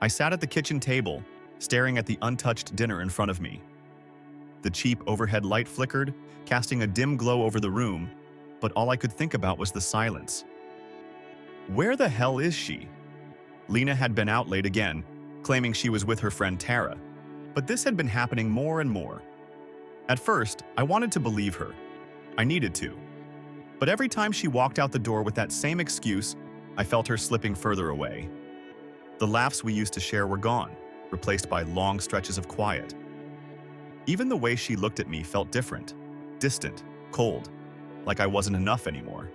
I sat at the kitchen table, staring at the untouched dinner in front of me. The cheap overhead light flickered, casting a dim glow over the room, but all I could think about was the silence. Where the hell is she? Lena had been out late again, claiming she was with her friend Tara, but this had been happening more and more. At first, I wanted to believe her. I needed to. But every time she walked out the door with that same excuse, I felt her slipping further away. The laughs we used to share were gone, replaced by long stretches of quiet. Even the way she looked at me felt different, distant, cold, like I wasn't enough anymore.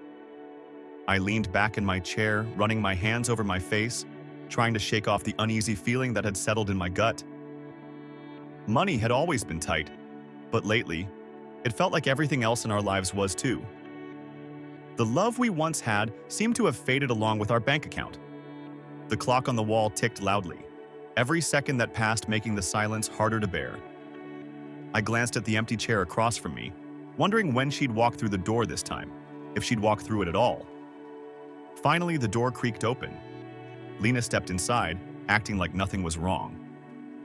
I leaned back in my chair, running my hands over my face, trying to shake off the uneasy feeling that had settled in my gut. Money had always been tight, but lately, it felt like everything else in our lives was too. The love we once had seemed to have faded along with our bank account. The clock on the wall ticked loudly, every second that passed making the silence harder to bear. I glanced at the empty chair across from me, wondering when she'd walk through the door this time, if she'd walk through it at all. Finally, the door creaked open. Lena stepped inside, acting like nothing was wrong.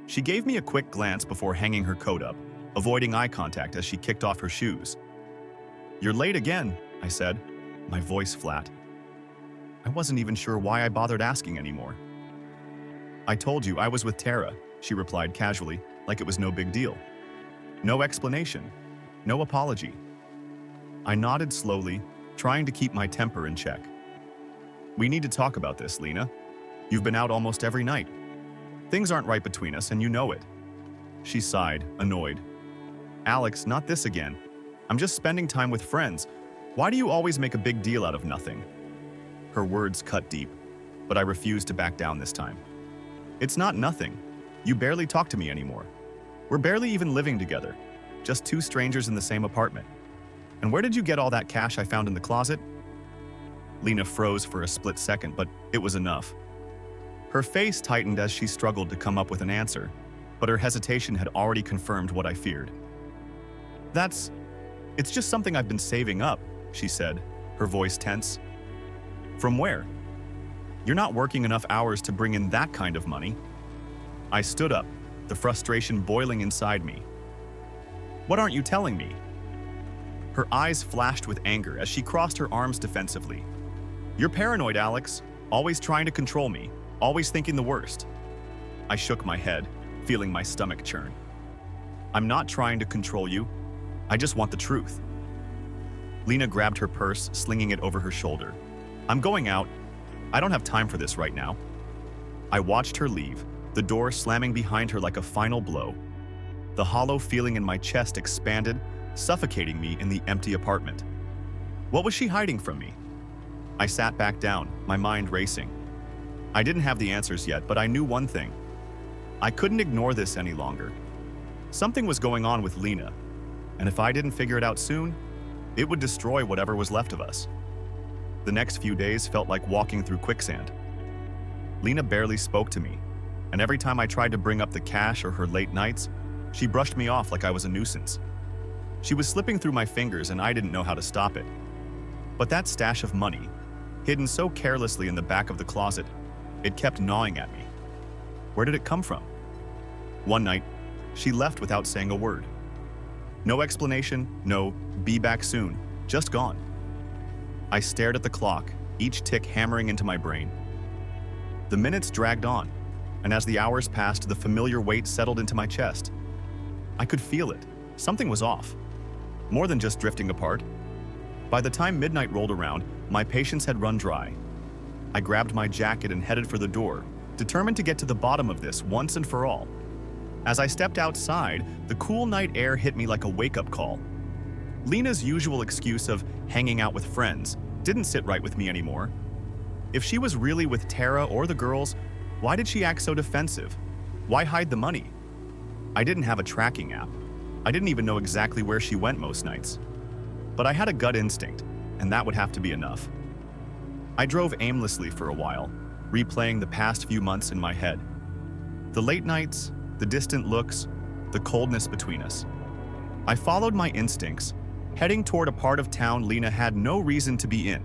She gave me a quick glance before hanging her coat up, avoiding eye contact as she kicked off her shoes. "You're late again," I said, my voice flat. I wasn't even sure why I bothered asking anymore. "I told you I was with Tara," she replied casually, like it was no big deal. No explanation, no apology. I nodded slowly, trying to keep my temper in check. "We need to talk about this, Lena. You've been out almost every night. Things aren't right between us, and you know it." She sighed, annoyed. "Alex, not this again. I'm just spending time with friends. Why do you always make a big deal out of nothing?" Her words cut deep, but I refused to back down this time. "It's not nothing. You barely talk to me anymore. We're barely even living together, just two strangers in the same apartment. And where did you get all that cash I found in the closet?" Lena froze for a split second, but it was enough. Her face tightened as she struggled to come up with an answer, but her hesitation had already confirmed what I feared. It's just something I've been saving up," she said, her voice tense. "From where? You're not working enough hours to bring in that kind of money." I stood up, the frustration boiling inside me. "What aren't you telling me?" Her eyes flashed with anger as she crossed her arms defensively. "You're paranoid, Alex, always trying to control me, always thinking the worst." I shook my head, feeling my stomach churn. "I'm not trying to control you. I just want the truth." Lena grabbed her purse, slinging it over her shoulder. "I'm going out. I don't have time for this right now." I watched her leave, the door slamming behind her like a final blow. The hollow feeling in my chest expanded, suffocating me in the empty apartment. What was she hiding from me? I sat back down, my mind racing. I didn't have the answers yet, but I knew one thing. I couldn't ignore this any longer. Something was going on with Lena, and if I didn't figure it out soon, it would destroy whatever was left of us. The next few days felt like walking through quicksand. Lena barely spoke to me, and every time I tried to bring up the cash or her late nights, she brushed me off like I was a nuisance. She was slipping through my fingers and I didn't know how to stop it. But that stash of money, hidden so carelessly in the back of the closet, it kept gnawing at me. Where did it come from? One night, she left without saying a word. No explanation, no "be back soon," just gone. I stared at the clock, each tick hammering into my brain. The minutes dragged on, and as the hours passed, the familiar weight settled into my chest. I could feel it. Something was off. More than just drifting apart. By the time midnight rolled around, my patience had run dry. I grabbed my jacket and headed for the door, determined to get to the bottom of this once and for all. As I stepped outside, the cool night air hit me like a wake-up call. Lena's usual excuse of hanging out with friends didn't sit right with me anymore. If she was really with Tara or the girls, why did she act so defensive? Why hide the money? I didn't have a tracking app. I didn't even know exactly where she went most nights. But I had a gut instinct, and that would have to be enough. I drove aimlessly for a while, replaying the past few months in my head. The late nights, the distant looks, the coldness between us. I followed my instincts, heading toward a part of town Lena had no reason to be in,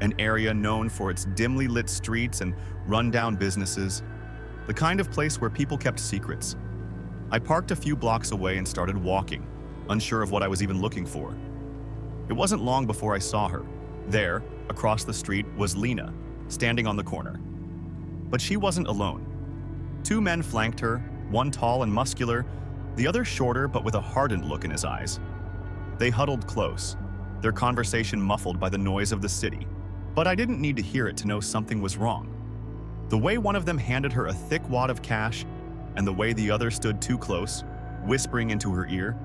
an area known for its dimly lit streets and rundown businesses. the kind of place where people kept secrets. I parked a few blocks away and started walking, unsure of what I was even looking for. It wasn't long before I saw her. There, across the street, was Lena, standing on the corner. But she wasn't alone. Two men flanked her, one tall and muscular, the other shorter but with a hardened look in his eyes. They huddled close, their conversation muffled by the noise of the city. But I didn't need to hear it to know something was wrong. The way one of them handed her a thick wad of cash, and the way the other stood too close, whispering into her ear,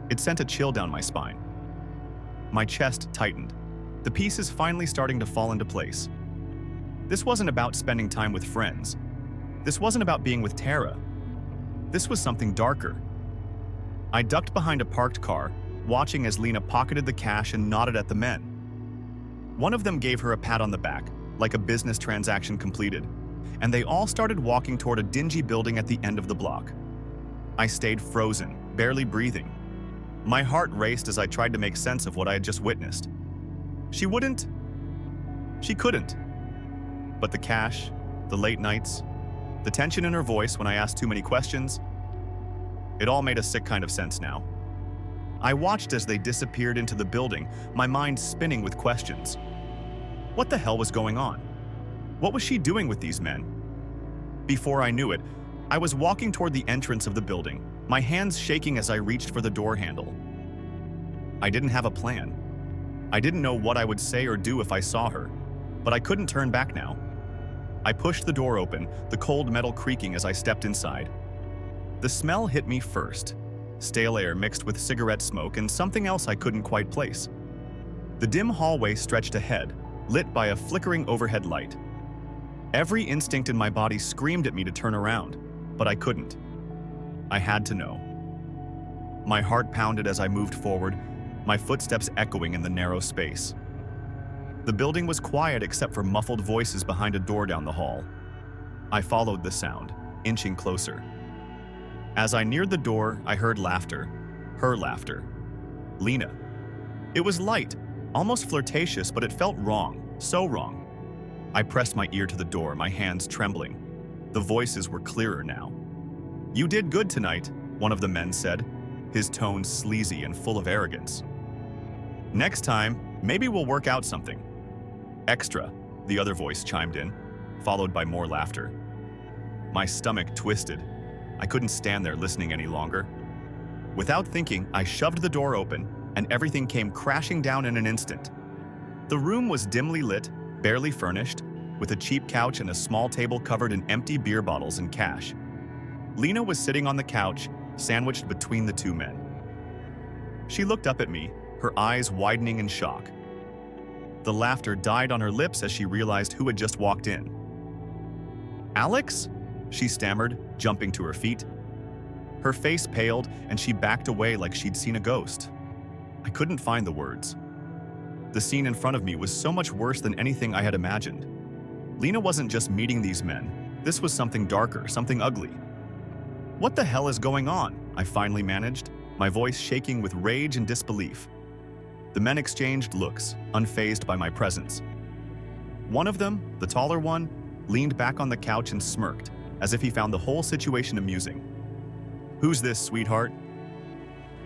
it sent a chill down my spine. My chest tightened, the pieces finally starting to fall into place. This wasn't about spending time with friends. This wasn't about being with Tara. This was something darker. I ducked behind a parked car, watching as Lena pocketed the cash and nodded at the men. One of them gave her a pat on the back, like a business transaction completed, and they all started walking toward a dingy building at the end of the block. I stayed frozen, barely breathing. My heart raced as I tried to make sense of what I had just witnessed. She couldn't. But the cash, the late nights, the tension in her voice when I asked too many questions, it all made a sick kind of sense now. I watched as they disappeared into the building, my mind spinning with questions. What the hell was going on? What was she doing with these men? Before I knew it, I was walking toward the entrance of the building, my hands shaking as I reached for the door handle. I didn't have a plan. I didn't know what I would say or do if I saw her, but I couldn't turn back now. I pushed the door open, the cold metal creaking as I stepped inside. The smell hit me first, stale air mixed with cigarette smoke and something else I couldn't quite place. The dim hallway stretched ahead, lit by a flickering overhead light. Every instinct in my body screamed at me to turn around, but I couldn't. I had to know. My heart pounded as I moved forward, my footsteps echoing in the narrow space. The building was quiet except for muffled voices behind a door down the hall. I followed the sound, inching closer. As I neared the door, I heard laughter. Her laughter. Lena. It was light, almost flirtatious, but it felt wrong, so wrong. I pressed my ear to the door, my hands trembling. The voices were clearer now. "You did good tonight," one of the men said, his tone sleazy and full of arrogance. "Next time, maybe we'll work out something." "Extra," the other voice chimed in, followed by more laughter. My stomach twisted. I couldn't stand there listening any longer. Without thinking, I shoved the door open, and everything came crashing down in an instant. The room was dimly lit, barely furnished, with a cheap couch and a small table covered in empty beer bottles and cash. Lena was sitting on the couch, sandwiched between the two men. She looked up at me, her eyes widening in shock. The laughter died on her lips as she realized who had just walked in. "Alex?" she stammered, jumping to her feet. Her face paled, and she backed away like she'd seen a ghost. I couldn't find the words. The scene in front of me was so much worse than anything I had imagined. Lena wasn't just meeting these men. This was something darker, something ugly. "What the hell is going on?" I finally managed, my voice shaking with rage and disbelief. The men exchanged looks, unfazed by my presence. One of them, the taller one, leaned back on the couch and smirked, as if he found the whole situation amusing. "Who's this, sweetheart?"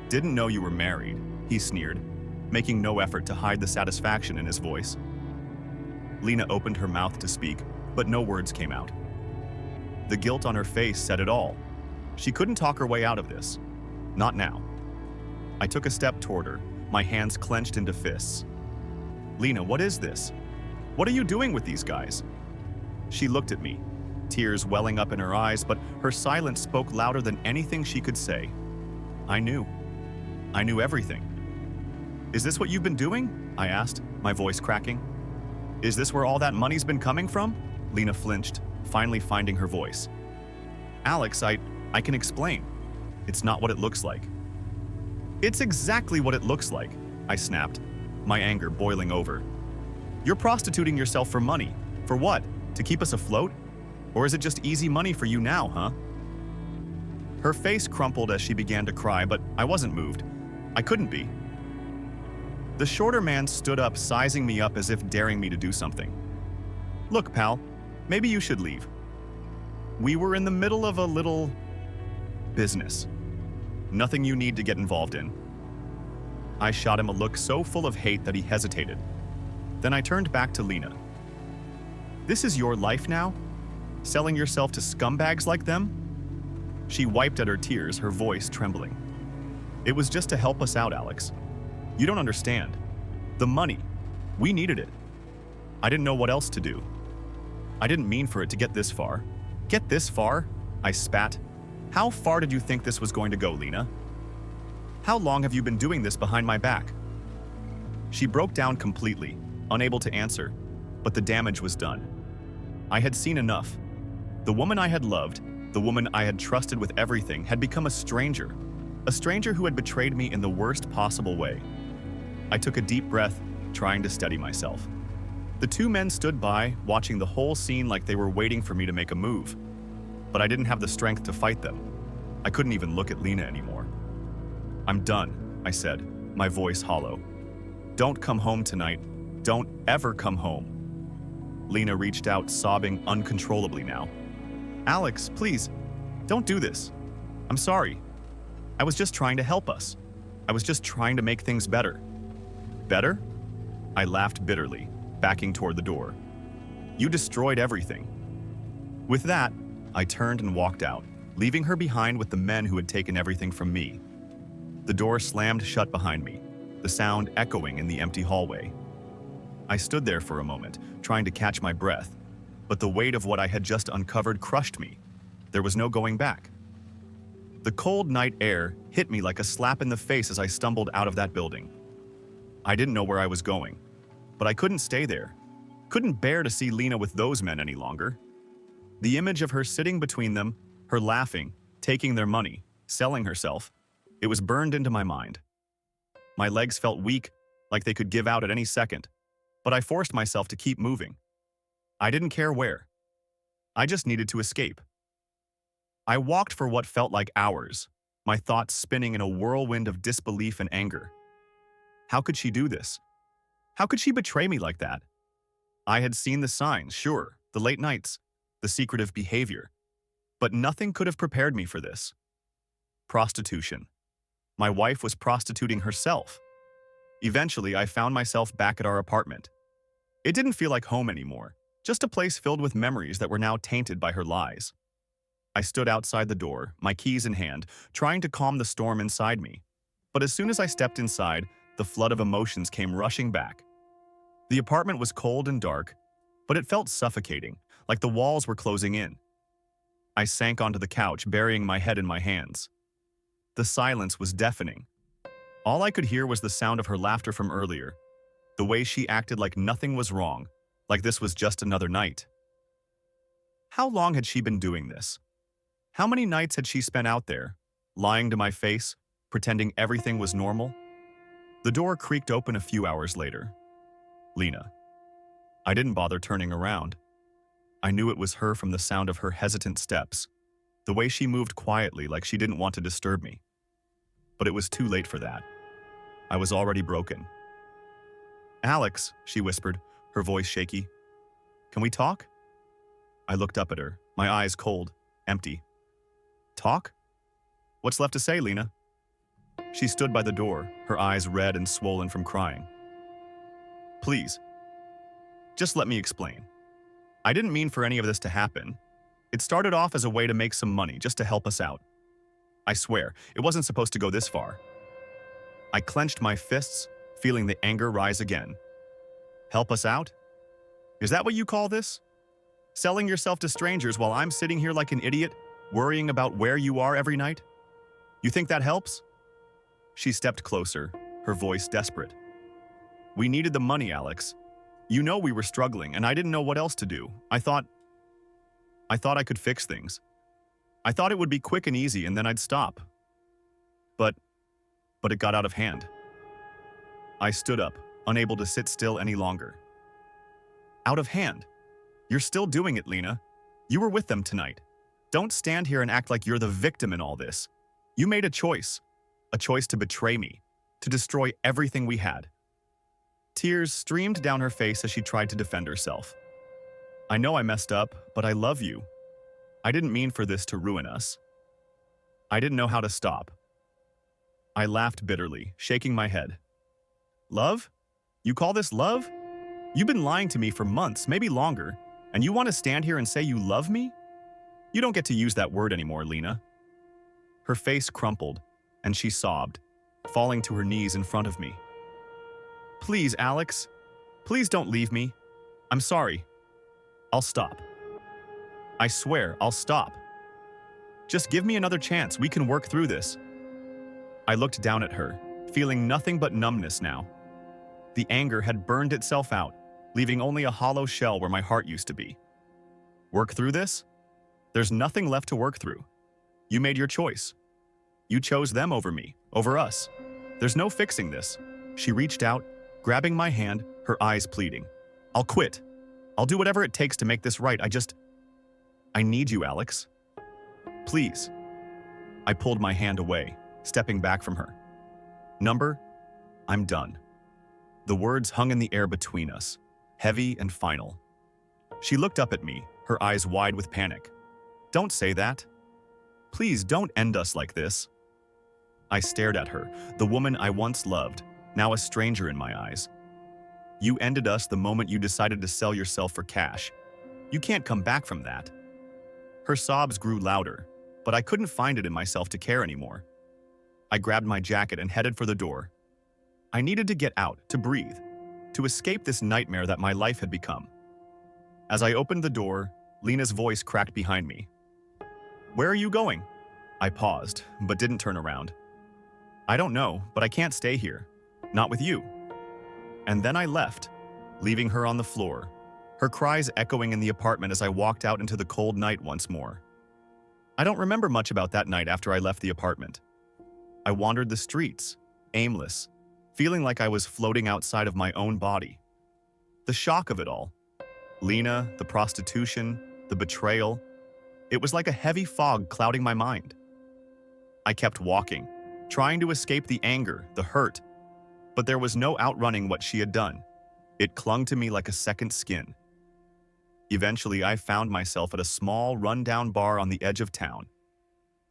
"Didn't know you were married," he sneered, making no effort to hide the satisfaction in his voice. Lena opened her mouth to speak, but no words came out. The guilt on her face said it all. She couldn't talk her way out of this. Not now. I took a step toward her, my hands clenched into fists. "Lena, what is this? What are you doing with these guys?" She looked at me, tears welling up in her eyes, but her silence spoke louder than anything she could say. I knew. I knew everything. "Is this what you've been doing?" I asked, my voice cracking. "Is this where all that money's been coming from?" Lena flinched, finally finding her voice. "Alex, I can explain. It's not what it looks like." "It's exactly what it looks like," I snapped, my anger boiling over. "You're prostituting yourself for money. For what? To keep us afloat? Or is it just easy money for you now, huh?" Her face crumpled as she began to cry, but I wasn't moved. I couldn't be. The shorter man stood up, sizing me up as if daring me to do something. "Look, pal, maybe you should leave." We were in the middle of a little business. Nothing you need to get involved in. I shot him a look so full of hate that he hesitated. Then I turned back to Lena. This is your life now? Selling yourself to scumbags like them? She wiped at her tears, her voice trembling. It was just to help us out, Alex. You don't understand. The money. We needed it. I didn't know what else to do. I didn't mean for it to get this far. Get this far? I spat. How far did you think this was going to go, Lena? How long have you been doing this behind my back? She broke down completely, unable to answer, but the damage was done. I had seen enough. The woman I had loved, the woman I had trusted with everything, had become a stranger who had betrayed me in the worst possible way. I took a deep breath, trying to steady myself. The two men stood by, watching the whole scene like they were waiting for me to make a move. But I didn't have the strength to fight them. I couldn't even look at Lena anymore. I'm done, I said, my voice hollow. Don't come home tonight. Don't ever come home. Lena reached out, sobbing uncontrollably now. Alex, please, don't do this. I'm sorry. I was just trying to help us. I was just trying to make things better. Better? I laughed bitterly, backing toward the door. You destroyed everything. With that, I turned and walked out, leaving her behind with the men who had taken everything from me. The door slammed shut behind me, the sound echoing in the empty hallway. I stood there for a moment, trying to catch my breath, but the weight of what I had just uncovered crushed me. There was no going back. The cold night air hit me like a slap in the face as I stumbled out of that building. I didn't know where I was going, but I couldn't stay there. Couldn't bear to see Lena with those men any longer. The image of her sitting between them, her laughing, taking their money, selling herself, it was burned into my mind. My legs felt weak, like they could give out at any second, but I forced myself to keep moving. I didn't care where. I just needed to escape. I walked for what felt like hours, my thoughts spinning in a whirlwind of disbelief and anger. How could she do this? How could she betray me like that? I had seen the signs, sure, the late nights, the secretive behavior, but nothing could have prepared me for this. Prostitution. My wife was prostituting herself. Eventually, I found myself back at our apartment. It didn't feel like home anymore, just a place filled with memories that were now tainted by her lies. I stood outside the door, my keys in hand, trying to calm the storm inside me. But as soon as I stepped inside, the flood of emotions came rushing back. The apartment was cold and dark, but it felt suffocating, like the walls were closing in. I sank onto the couch, burying my head in my hands. The silence was deafening. All I could hear was the sound of her laughter from earlier, the way she acted like nothing was wrong, like this was just another night. How long had she been doing this? How many nights had she spent out there, lying to my face, pretending everything was normal? The door creaked open a few hours later. Lena. I didn't bother turning around. I knew it was her from the sound of her hesitant steps, the way she moved quietly like she didn't want to disturb me. But it was too late for that. I was already broken. Alex, she whispered, her voice shaky. Can we talk? I looked up at her, my eyes cold, empty. Talk? What's left to say, Lena? She stood by the door, her eyes red and swollen from crying. Please, just let me explain. I didn't mean for any of this to happen. It started off as a way to make some money, just to help us out. I swear, it wasn't supposed to go this far. I clenched my fists, feeling the anger rise again. Help us out? Is that what you call this? Selling yourself to strangers while I'm sitting here like an idiot, worrying about where you are every night? You think that helps? She stepped closer, her voice desperate. We needed the money, Alex. You know we were struggling, and I didn't know what else to do. I thought I could fix things. I thought it would be quick and easy, and then I'd stop. But it got out of hand. I stood up, unable to sit still any longer. Out of hand? You're still doing it, Lena. You were with them tonight. Don't stand here and act like you're the victim in all this. You made a choice to betray me, to destroy everything we had. Tears streamed down her face as she tried to defend herself. I know I messed up, but I love you. I didn't mean for this to ruin us. I didn't know how to stop. I laughed bitterly, shaking my head. Love? You call this love? You've been lying to me for months, maybe longer, and you want to stand here and say you love me? You don't get to use that word anymore, Lena. Her face crumpled, and she sobbed, falling to her knees in front of me. Please, Alex. Please don't leave me. I'm sorry. I'll stop. I swear, I'll stop. Just give me another chance. We can work through this. I looked down at her, feeling nothing but numbness now. The anger had burned itself out, leaving only a hollow shell where my heart used to be. Work through this? There's nothing left to work through. You made your choice. You chose them over me, over us. There's no fixing this. She reached out, grabbing my hand, her eyes pleading. I'll quit. I'll do whatever it takes to make this right. I need you, Alex. Please. I pulled my hand away, stepping back from her. Number, I'm done. The words hung in the air between us, heavy and final. She looked up at me, her eyes wide with panic. Don't say that. Please don't end us like this. I stared at her, the woman I once loved, now a stranger in my eyes. You ended us the moment you decided to sell yourself for cash. You can't come back from that. Her sobs grew louder, but I couldn't find it in myself to care anymore. I grabbed my jacket and headed for the door. I needed to get out, to breathe, to escape this nightmare that my life had become. As I opened the door, Lena's voice cracked behind me. Where are you going? I paused, but didn't turn around. I don't know, but I can't stay here. Not with you. And then I left, leaving her on the floor, her cries echoing in the apartment as I walked out into the cold night once more. I don't remember much about that night after I left the apartment. I wandered the streets, aimless, feeling like I was floating outside of my own body. The shock of it all. Lena, the prostitution, the betrayal. It was like a heavy fog clouding my mind. I kept walking, trying to escape the anger, the hurt, but there was no outrunning what she had done. It clung to me like a second skin. Eventually, I found myself at a small, run-down bar on the edge of town.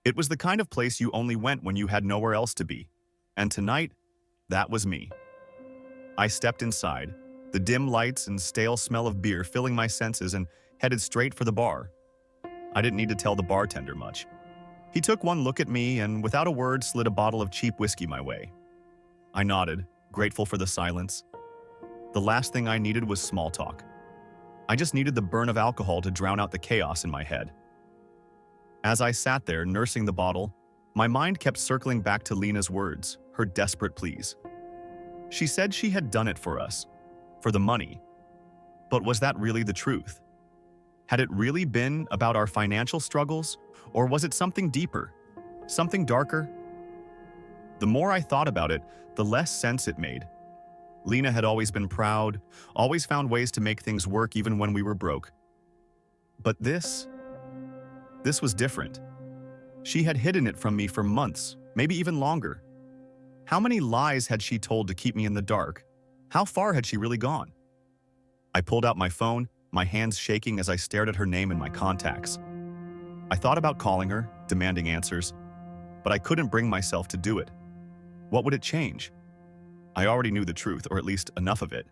It was the kind of place you only went when you had nowhere else to be. And tonight, that was me. I stepped inside, the dim lights and stale smell of beer filling my senses, and headed straight for the bar. I didn't need to tell the bartender much. He took one look at me and, without a word, slid a bottle of cheap whiskey my way. I nodded, grateful for the silence. The last thing I needed was small talk. I just needed the burn of alcohol to drown out the chaos in my head. As I sat there, nursing the bottle, my mind kept circling back to Lena's words, her desperate pleas. She said she had done it for us, for the money. But was that really the truth? Had it really been about our financial struggles, or was it something deeper, something darker? The more I thought about it, the less sense it made. Lena had always been proud, always found ways to make things work even when we were broke. But this was different. She had hidden it from me for months, maybe even longer. How many lies had she told to keep me in the dark? How far had she really gone? I pulled out my phone, my hands shaking as I stared at her name in my contacts. I thought about calling her, demanding answers, but I couldn't bring myself to do it. What would it change? I already knew the truth, or at least enough of it.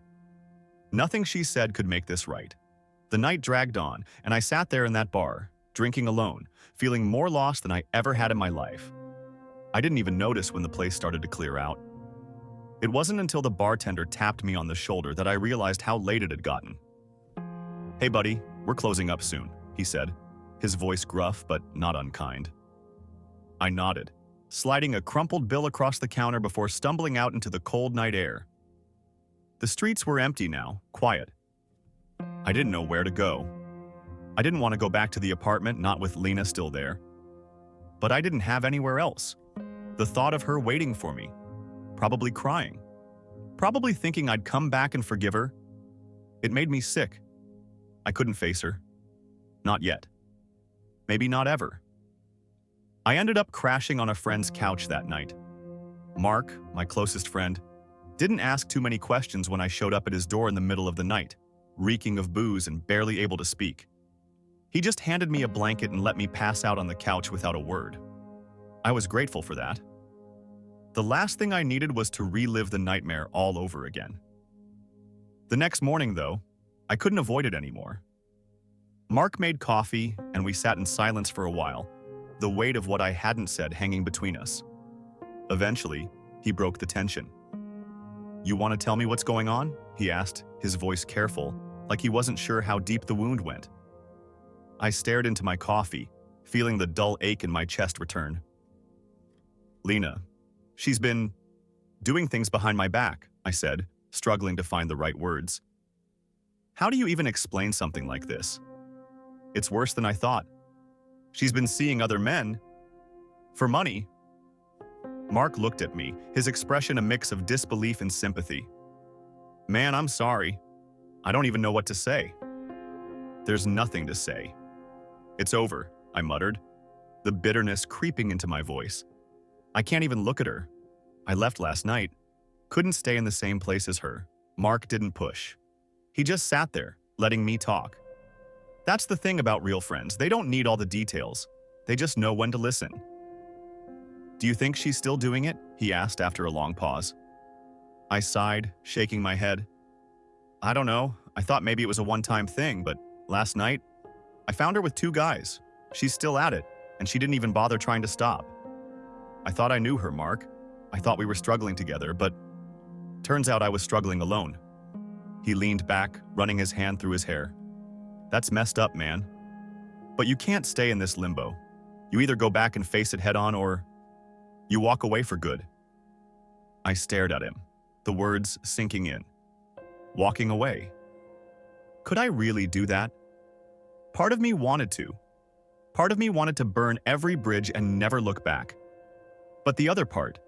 Nothing she said could make this right. The night dragged on, and I sat there in that bar, drinking alone, feeling more lost than I ever had in my life. I didn't even notice when the place started to clear out. It wasn't until the bartender tapped me on the shoulder that I realized how late it had gotten. Hey buddy, we're closing up soon, he said, his voice gruff but not unkind. I nodded, sliding a crumpled bill across the counter before stumbling out into the cold night air. The streets were empty now, quiet. I didn't know where to go. I didn't want to go back to the apartment, not with Lena still there. But I didn't have anywhere else. The thought of her waiting for me, probably crying, probably thinking I'd come back and forgive her, it made me sick. I couldn't face her. Not yet. Maybe not ever. I ended up crashing on a friend's couch that night. Mark, my closest friend, didn't ask too many questions when I showed up at his door in the middle of the night, reeking of booze and barely able to speak. He just handed me a blanket and let me pass out on the couch without a word. I was grateful for that. The last thing I needed was to relive the nightmare all over again. The next morning, though, I couldn't avoid it anymore. Mark made coffee, and we sat in silence for a while, the weight of what I hadn't said hanging between us. Eventually, he broke the tension. "You want to tell me what's going on?" he asked, his voice careful, like he wasn't sure how deep the wound went. I stared into my coffee, feeling the dull ache in my chest return. "Lena, she's been doing things behind my back," I said, struggling to find the right words. "How do you even explain something like this? It's worse than I thought. She's been seeing other men for money." Mark looked at me, his expression a mix of disbelief and sympathy. "Man, I'm sorry. I don't even know what to say." "There's nothing to say. It's over," I muttered, the bitterness creeping into my voice. "I can't even look at her. I left last night. Couldn't stay in the same place as her." Mark didn't push. He just sat there, letting me talk. That's the thing about real friends. They don't need all the details. They just know when to listen. "Do you think she's still doing it?" he asked after a long pause. I sighed, shaking my head. "I don't know. I thought maybe it was a one-time thing, but last night, I found her with 2 guys. She's still at it, and she didn't even bother trying to stop. I thought I knew her, Mark. I thought we were struggling together, but turns out I was struggling alone." He leaned back, running his hand through his hair. "That's messed up, man. But you can't stay in this limbo. You either go back and face it head-on or you walk away for good." I stared at him, the words sinking in. Walking away. Could I really do that? Part of me wanted to. Part of me wanted to burn every bridge and never look back. But the other part,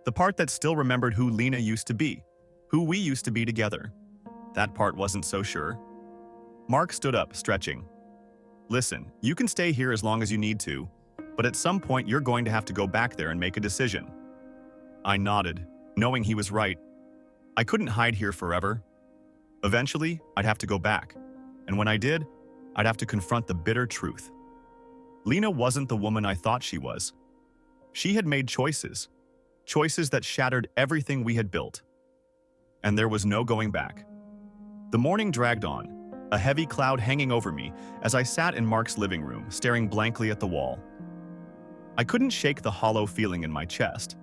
the part that still remembered who Lena used to be, who we used to be together, that part wasn't so sure. Mark stood up, stretching. "Listen, you can stay here as long as you need to, but at some point you're going to have to go back there and make a decision." I nodded, knowing he was right. I couldn't hide here forever. Eventually, I'd have to go back, and when I did, I'd have to confront the bitter truth. Lena wasn't the woman I thought she was. She had made choices that shattered everything we had built. And there was no going back. The morning dragged on, a heavy cloud hanging over me as I sat in Mark's living room, staring blankly at the wall. I couldn't shake the hollow feeling in my chest,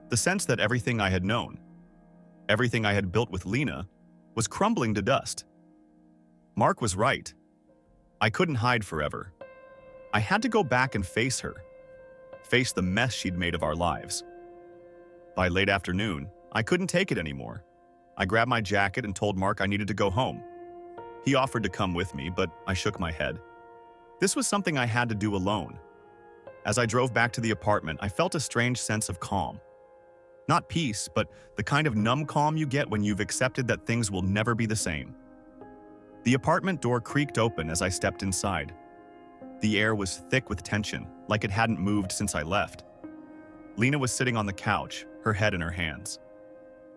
the sense that everything I had known, everything I had built with Lena, was crumbling to dust. Mark was right. I couldn't hide forever. I had to go back and face her, face the mess she'd made of our lives. By late afternoon, I couldn't take it anymore. I grabbed my jacket and told Mark I needed to go home. He offered to come with me, but I shook my head. This was something I had to do alone. As I drove back to the apartment, I felt a strange sense of calm. Not peace, but the kind of numb calm you get when you've accepted that things will never be the same. The apartment door creaked open as I stepped inside. The air was thick with tension, like it hadn't moved since I left. Lena was sitting on the couch, her head in her hands.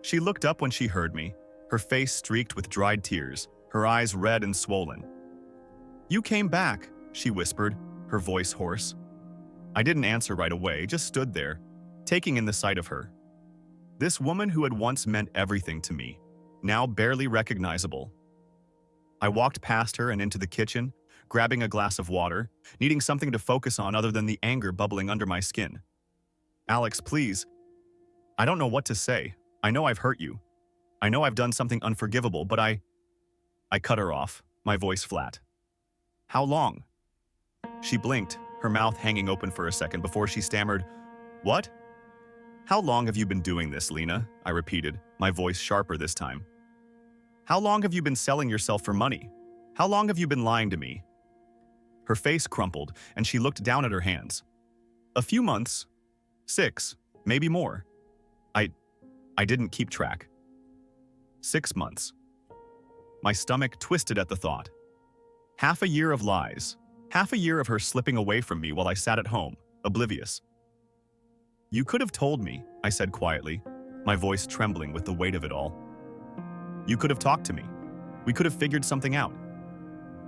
She looked up when she heard me, her face streaked with dried tears, her eyes red and swollen. "You came back," she whispered, her voice hoarse. I didn't answer right away, just stood there, taking in the sight of her. This woman who had once meant everything to me, now barely recognizable. I walked past her and into the kitchen, grabbing a glass of water, needing something to focus on other than the anger bubbling under my skin. "Alex, please. I don't know what to say. I know I've hurt you. I know I've done something unforgivable, but I cut her off, my voice flat. "How long?" She blinked, her mouth hanging open for a second before she stammered, "What?" "How long have you been doing this, Lena?" I repeated, my voice sharper this time. "How long have you been selling yourself for money? How long have you been lying to me?" Her face crumpled, and she looked down at her hands. "A few months. 6, maybe more. I didn't keep track. 6 months. My stomach twisted at the thought. Half a year of lies. Half a year of her slipping away from me while I sat at home, oblivious. "You could have told me," I said quietly, my voice trembling with the weight of it all. "You could have talked to me. We could have figured something out.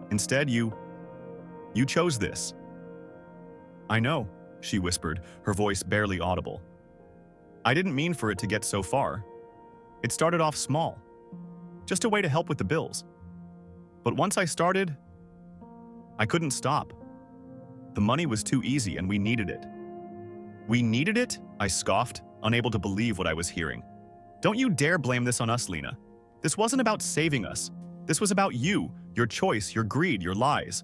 Instead, you You chose this. I know, she whispered, her voice barely audible. I didn't mean for it to get so far. It started off small, just a way to help with the bills. But once I started, I couldn't stop. The money was too easy and we needed it. We needed it? I scoffed, unable to believe what I was hearing. Don't you dare blame this on us, Lena. This wasn't about saving us. This was about you, your choice, your greed, your lies.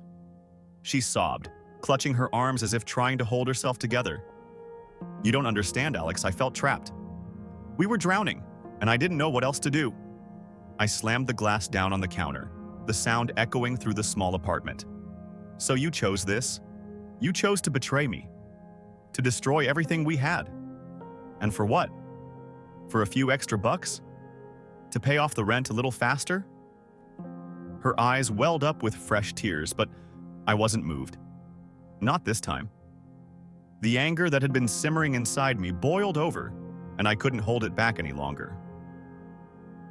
She sobbed, clutching her arms as if trying to hold herself together. You don't understand, Alex. I felt trapped. We were drowning, and I didn't know what else to do. I slammed the glass down on the counter, the sound echoing through the small apartment. So you chose this? You chose to betray me, to destroy everything we had. And for what? For a few extra bucks? To pay off the rent a little faster? Her eyes welled up with fresh tears, but I wasn't moved. Not this time. The anger that had been simmering inside me boiled over, and I couldn't hold it back any longer.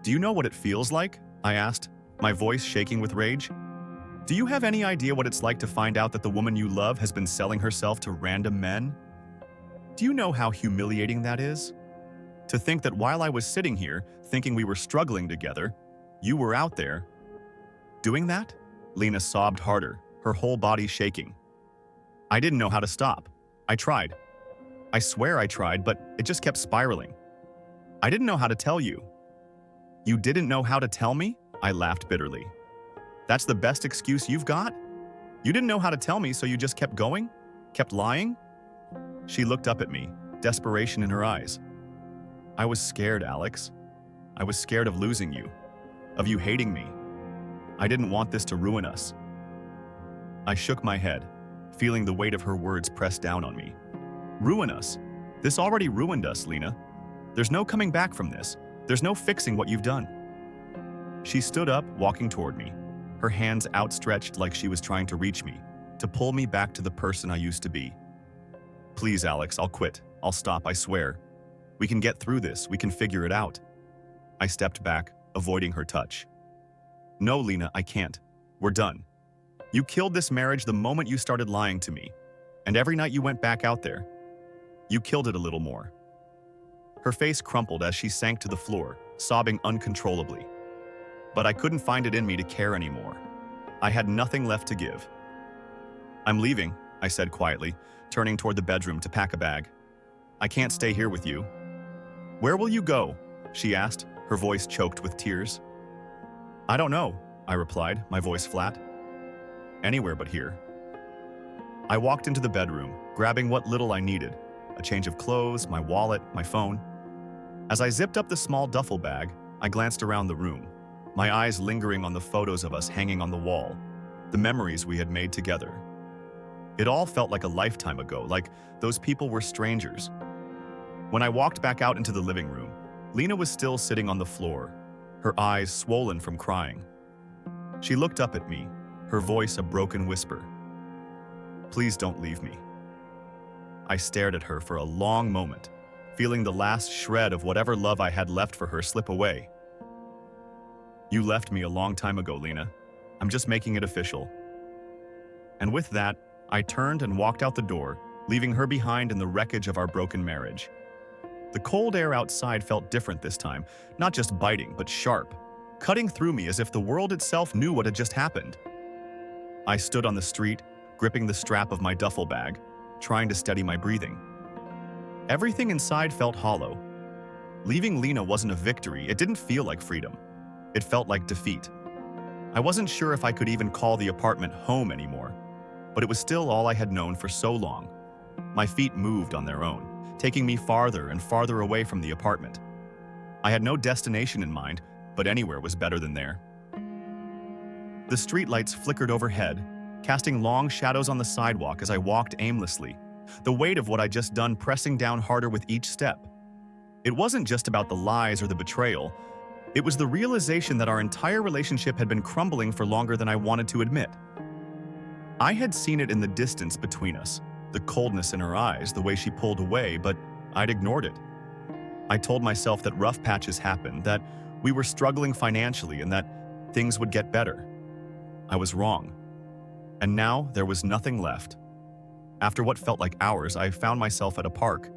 Do you know what it feels like? I asked, my voice shaking with rage. Do you have any idea what it's like to find out that the woman you love has been selling herself to random men? Do you know how humiliating that is? To think that while I was sitting here, thinking we were struggling together, you were out there. Doing that? Lena sobbed harder, her whole body shaking. I didn't know how to stop. I tried. I swear I tried, but it just kept spiraling. I didn't know how to tell you. You didn't know how to tell me? I laughed bitterly. That's the best excuse you've got? You didn't know how to tell me, so you just kept going? Kept lying? She looked up at me, desperation in her eyes. I was scared, Alex. I was scared of losing you, of you hating me. I didn't want this to ruin us. I shook my head, feeling the weight of her words press down on me. Ruin us? This already ruined us, Lena. There's no coming back from this. There's no fixing what you've done. She stood up, walking toward me, her hands outstretched like she was trying to reach me, to pull me back to the person I used to be. Please, Alex, I'll quit. I'll stop, I swear. We can get through this. We can figure it out. I stepped back, avoiding her touch. No, Lena, I can't. We're done. You killed this marriage the moment you started lying to me, and every night you went back out there, you killed it a little more. Her face crumpled as she sank to the floor, sobbing uncontrollably. But I couldn't find it in me to care anymore. I had nothing left to give. I'm leaving, I said quietly, turning toward the bedroom to pack a bag. I can't stay here with you. Where will you go? She asked, her voice choked with tears. I don't know, I replied, my voice flat. Anywhere but here. I walked into the bedroom, grabbing what little I needed, a change of clothes, my wallet, my phone. As I zipped up the small duffel bag, I glanced around the room, my eyes lingering on the photos of us hanging on the wall, the memories we had made together. It all felt like a lifetime ago, like those people were strangers. When I walked back out into the living room, Lena was still sitting on the floor, her eyes swollen from crying. She looked up at me, her voice a broken whisper. Please don't leave me. I stared at her for a long moment, feeling the last shred of whatever love I had left for her slip away. You left me a long time ago, Lena. I'm just making it official. And with that, I turned and walked out the door, leaving her behind in the wreckage of our broken marriage. The cold air outside felt different this time, not just biting, but sharp, cutting through me as if the world itself knew what had just happened. I stood on the street, gripping the strap of my duffel bag, trying to steady my breathing. Everything inside felt hollow. Leaving Lena wasn't a victory. It didn't feel like freedom. It felt like defeat. I wasn't sure if I could even call the apartment home anymore, but it was still all I had known for so long. My feet moved on their own, taking me farther and farther away from the apartment. I had no destination in mind, but anywhere was better than there. The streetlights flickered overhead, casting long shadows on the sidewalk as I walked aimlessly, the weight of what I'd just done pressing down harder with each step. It wasn't just about the lies or the betrayal. It was the realization that our entire relationship had been crumbling for longer than I wanted to admit. I had seen it in the distance between us, the coldness in her eyes, the way she pulled away, but I'd ignored it. I told myself that rough patches happened, that we were struggling financially, and that things would get better. I was wrong. And now there was nothing left. After what felt like hours, I found myself at a park,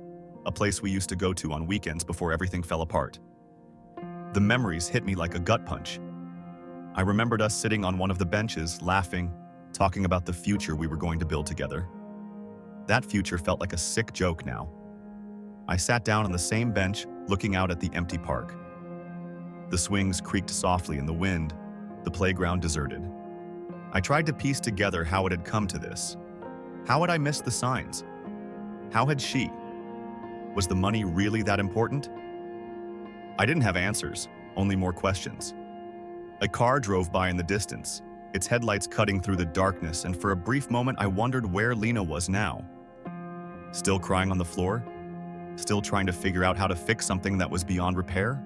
a place we used to go to on weekends before everything fell apart. The memories hit me like a gut punch. I remembered us sitting on one of the benches, laughing, talking about the future we were going to build together. That future felt like a sick joke now. I sat down on the same bench, looking out at the empty park. The swings creaked softly in the wind, the playground deserted. I tried to piece together how it had come to this. How had I missed the signs? How had she? Was the money really that important? I didn't have answers, only more questions. A car drove by in the distance, its headlights cutting through the darkness, and for a brief moment I wondered where Lena was now. Still crying on the floor? Still trying to figure out how to fix something that was beyond repair?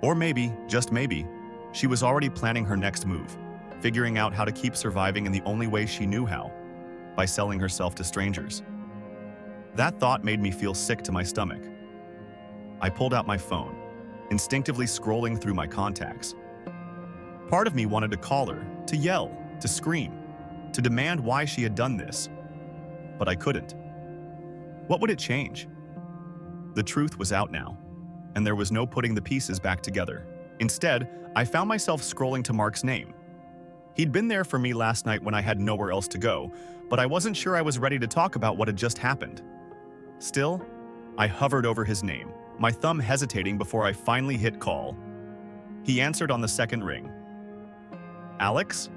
Or maybe, just maybe, she was already planning her next move, figuring out how to keep surviving in the only way she knew how, by selling herself to strangers. That thought made me feel sick to my stomach. I pulled out my phone, instinctively scrolling through my contacts. Part of me wanted to call her, to yell, to scream, to demand why she had done this. But I couldn't. What would it change? The truth was out now, and there was no putting the pieces back together. Instead, I found myself scrolling to Mark's name. He'd been there for me last night when I had nowhere else to go, but I wasn't sure I was ready to talk about what had just happened. Still, I hovered over his name, my thumb hesitating before I finally hit call. He answered on the second ring. Alex?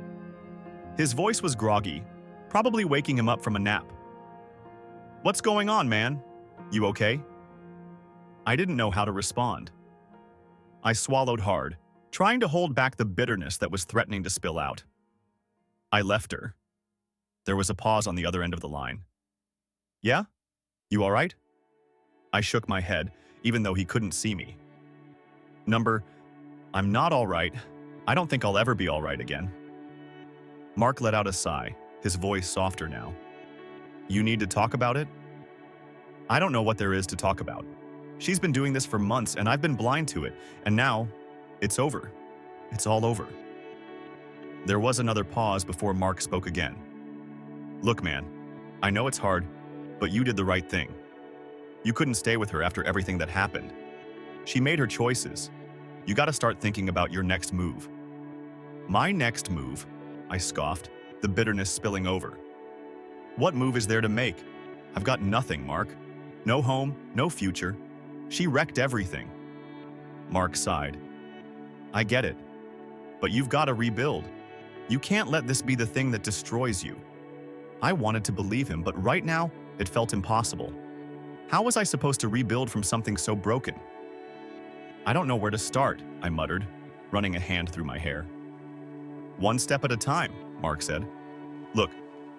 His voice was groggy, probably waking him up from a nap. What's going on, man? You okay? I didn't know how to respond. I swallowed hard, trying to hold back the bitterness that was threatening to spill out. I left her. There was a pause on the other end of the line. Yeah? You all right? I shook my head, even though he couldn't see me. Number, I'm not all right. I don't think I'll ever be all right again. Mark let out a sigh, his voice softer now. You need to talk about it? I don't know what there is to talk about. She's been doing this for months and I've been blind to it, and now it's over. It's all over. There was another pause before Mark spoke again. Look, man, I know it's hard, but you did the right thing. You couldn't stay with her after everything that happened. She made her choices. You gotta start thinking about your next move. My next move? I scoffed, the bitterness spilling over. What move is there to make? I've got nothing, Mark. No home, no future. She wrecked everything. Mark sighed. I get it. But you've got to rebuild. You can't let this be the thing that destroys you. I wanted to believe him, but right now, it felt impossible. How was I supposed to rebuild from something so broken? I don't know where to start, I muttered, running a hand through my hair. One step at a time, Mark said. Look,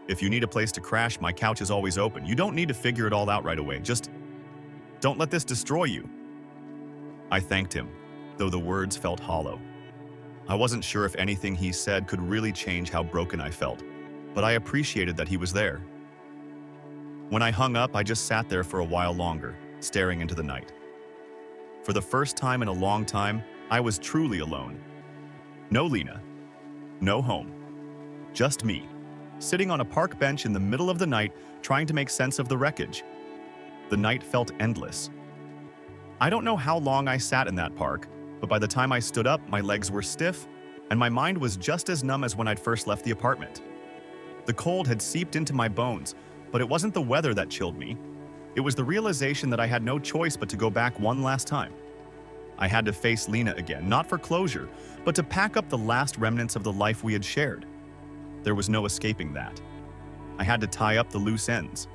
if you need a place to crash, my couch is always open. You don't need to figure it all out right away. Just don't let this destroy you. I thanked him, though the words felt hollow. I wasn't sure if anything he said could really change how broken I felt, but I appreciated that he was there. When I hung up, I just sat there for a while longer, staring into the night. For the first time in a long time, I was truly alone. No Lena. No home. Just me, sitting on a park bench in the middle of the night, trying to make sense of the wreckage. The night felt endless. I don't know how long I sat in that park, but by the time I stood up, my legs were stiff, and my mind was just as numb as when I'd first left the apartment. The cold had seeped into my bones, but it wasn't the weather that chilled me. It was the realization that I had no choice but to go back one last time. I had to face Lena again, not for closure, but to pack up the last remnants of the life we had shared. There was no escaping that. I had to tie up the loose ends.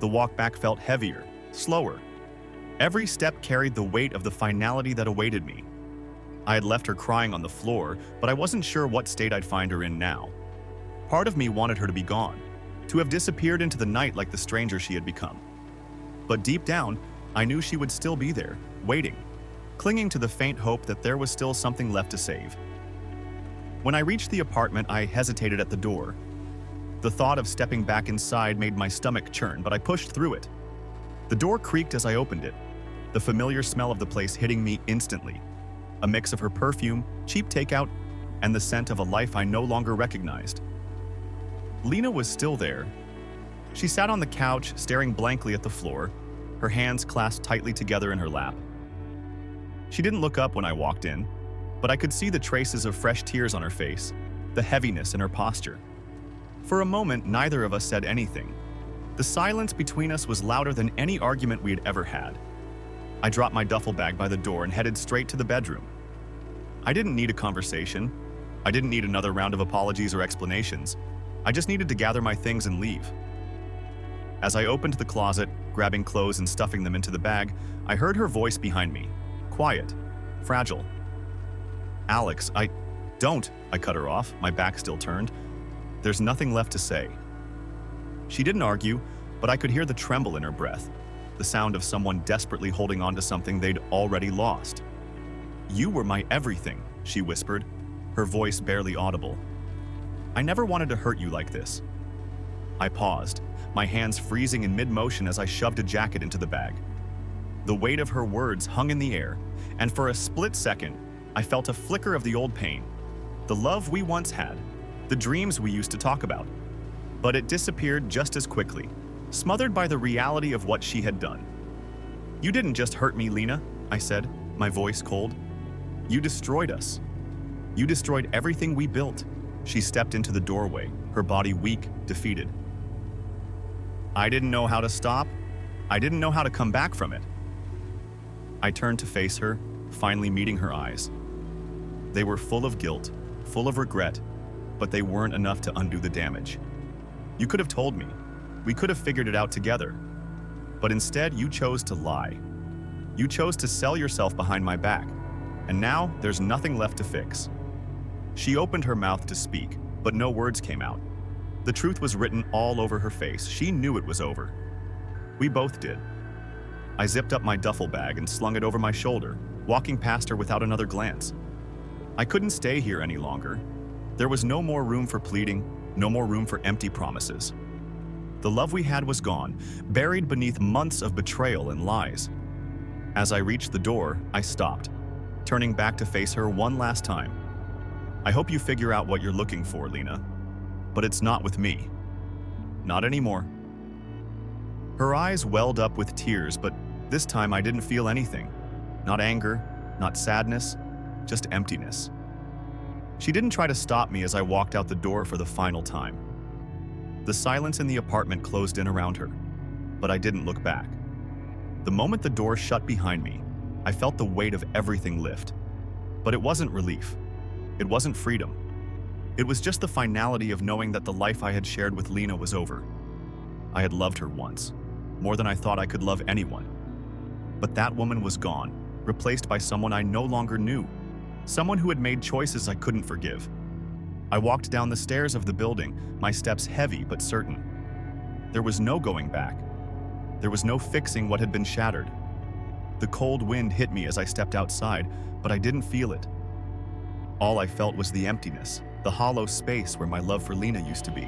The walk back felt heavier, slower. Every step carried the weight of the finality that awaited me. I had left her crying on the floor, but I wasn't sure what state I'd find her in now. Part of me wanted her to be gone, to have disappeared into the night like the stranger she had become. But deep down, I knew she would still be there, waiting, clinging to the faint hope that there was still something left to save. When I reached the apartment, I hesitated at the door. The thought of stepping back inside made my stomach churn, but I pushed through it. The door creaked as I opened it, the familiar smell of the place hitting me instantly. A mix of her perfume, cheap takeout, and the scent of a life I no longer recognized. Lena was still there. She sat on the couch, staring blankly at the floor, her hands clasped tightly together in her lap. She didn't look up when I walked in, but I could see the traces of fresh tears on her face, the heaviness in her posture. For a moment, neither of us said anything. The silence between us was louder than any argument we had ever had. I dropped my duffel bag by the door and headed straight to the bedroom. I didn't need a conversation. I didn't need another round of apologies or explanations. I just needed to gather my things and leave. As I opened the closet, grabbing clothes and stuffing them into the bag, I heard her voice behind me, quiet, fragile. "Alex, don't," I cut her off, my back still turned. There's nothing left to say. She didn't argue, but I could hear the tremble in her breath, the sound of someone desperately holding on to something they'd already lost. "You were my everything," she whispered, her voice barely audible. "I never wanted to hurt you like this." I paused, my hands freezing in mid-motion as I shoved a jacket into the bag. The weight of her words hung in the air, and for a split second, I felt a flicker of the old pain, the love we once had, the dreams we used to talk about. But it disappeared just as quickly, smothered by the reality of what she had done. "You didn't just hurt me, Lena," I said, my voice cold. "You destroyed us. You destroyed everything we built." She stepped into the doorway, her body weak, defeated. I didn't know how to stop. I didn't know how to come back from it. I turned to face her, finally meeting her eyes. They were full of guilt, full of regret, but they weren't enough to undo the damage. "You could have told me. We could have figured it out together. But instead, you chose to lie. You chose to sell yourself behind my back. And now, there's nothing left to fix." She opened her mouth to speak, but no words came out. The truth was written all over her face. She knew it was over. We both did. I zipped up my duffel bag and slung it over my shoulder, walking past her without another glance. I couldn't stay here any longer. There was no more room for pleading, no more room for empty promises. The love we had was gone, buried beneath months of betrayal and lies. As I reached the door, I stopped, turning back to face her one last time. "I hope you figure out what you're looking for, Lena. But it's not with me. Not anymore." Her eyes welled up with tears, but this time I didn't feel anything. Not anger, not sadness, just emptiness. She didn't try to stop me as I walked out the door for the final time. The silence in the apartment closed in around her, but I didn't look back. The moment the door shut behind me, I felt the weight of everything lift. But it wasn't relief. It wasn't freedom. It was just the finality of knowing that the life I had shared with Lena was over. I had loved her once, more than I thought I could love anyone. But that woman was gone, replaced by someone I no longer knew, someone who had made choices I couldn't forgive. I walked down the stairs of the building, my steps heavy but certain. There was no going back. There was no fixing what had been shattered. The cold wind hit me as I stepped outside, but I didn't feel it. All I felt was the emptiness, the hollow space where my love for Lena used to be.